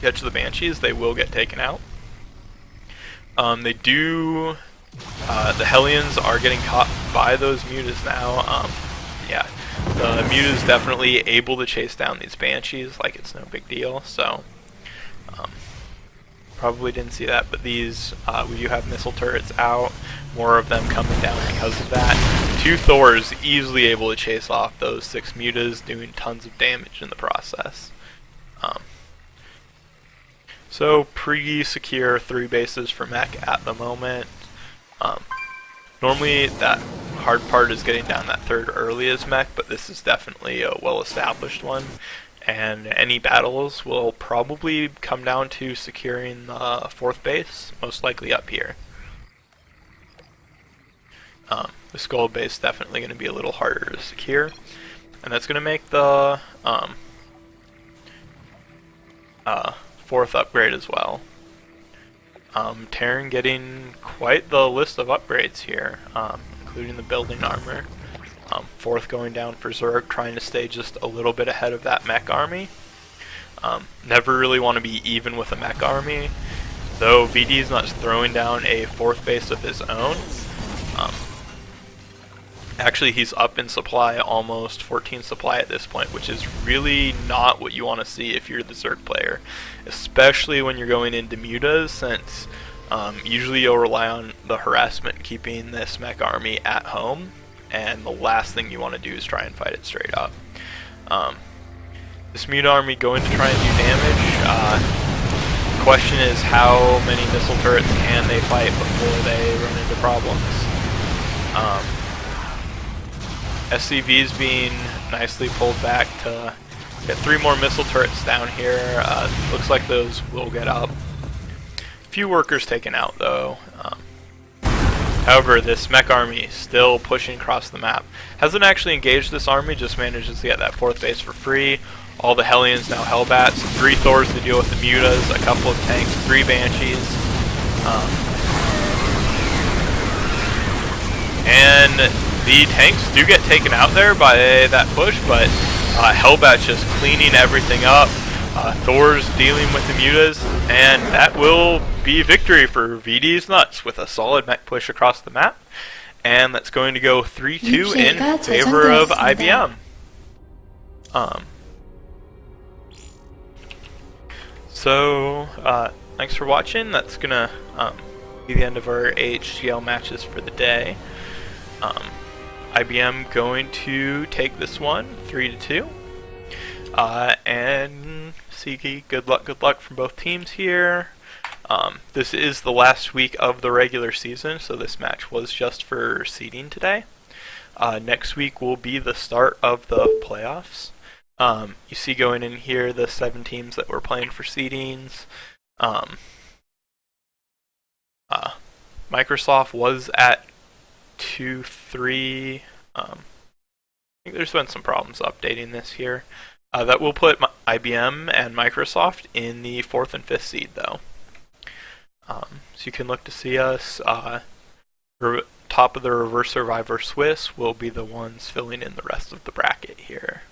catch the Banshees, they will get taken out. They do. The Hellions are getting caught by those mutas now. Yeah, the muta's definitely able to chase down these Banshees like it's no big deal. So probably didn't see that, but these we do have missile turrets out. More of them coming down because of that. 2 Thors easily able to chase off those 6 mutas, doing tons of damage in the process. So pretty secure 3 bases for mech at the moment. Normally that hard part is getting down that 3rd earliest mech, but this is definitely a well-established one. And any battles will probably come down to securing the 4th base, most likely up here. The Skull base definitely going to be a little harder to secure, and that's going to make the 4th upgrade as well. Terran getting quite the list of upgrades here, including the building armor. 4th going down for Zerg, trying to stay just a little bit ahead of that mech army. Never really want to be even with a mech army, though VD's not throwing down a 4th base of his own. Um, Actually, he's up in supply, almost 14 supply at this point, which is really not what you want to see if you're the Zerg player, especially when you're going into mutas, since usually you'll rely on the harassment keeping this mech army at home, and the last thing you want to do is try and fight it straight up. This muta army going to try and do damage. The question is, how many missile turrets can they fight before they run into problems? SCV's being nicely pulled back to get 3 more missile turrets down here. Looks like those will get up. Few workers taken out though. However, this mech army still pushing across the map. Hasn't actually engaged this army, just manages to get that 4th base for free. All the Hellions now Hellbats, 3 Thors to deal with the mutas, a couple of tanks, 3 Banshees. And the tanks do get taken out there by that push, but Hellbat's just cleaning everything up. Thor's dealing with the mutas, and that will be victory for VD's Nuts with a solid mech push across the map. And that's going to go 3-2 in favor of IBM. Thanks for watching. That's gonna be the end of our AHGL matches for the day. IBM going to take this one 3-2, and see, good luck from both teams here. This is the last week of the regular season, so this match was just for seeding today. Next week will be the start of the playoffs. You see going in here the 7 teams that were playing for seedings. Microsoft was at 2-3. I think there's been some problems updating this here. That will put IBM and Microsoft in the 4th and 5th seed though. So you can look to see us. Top of the Reverse Survivor Swiss will be the ones filling in the rest of the bracket here.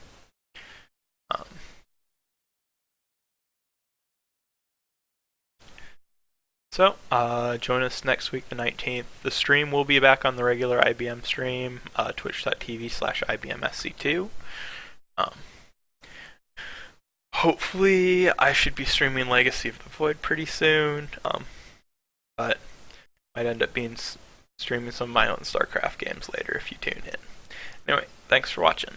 Join us next week, the 19th. The stream will be back on the regular IBM stream, twitch.tv/IBMSC2. Hopefully, I should be streaming Legacy of the Void pretty soon, but might end up being streaming some of my own StarCraft games later if you tune in. Anyway, thanks for watching.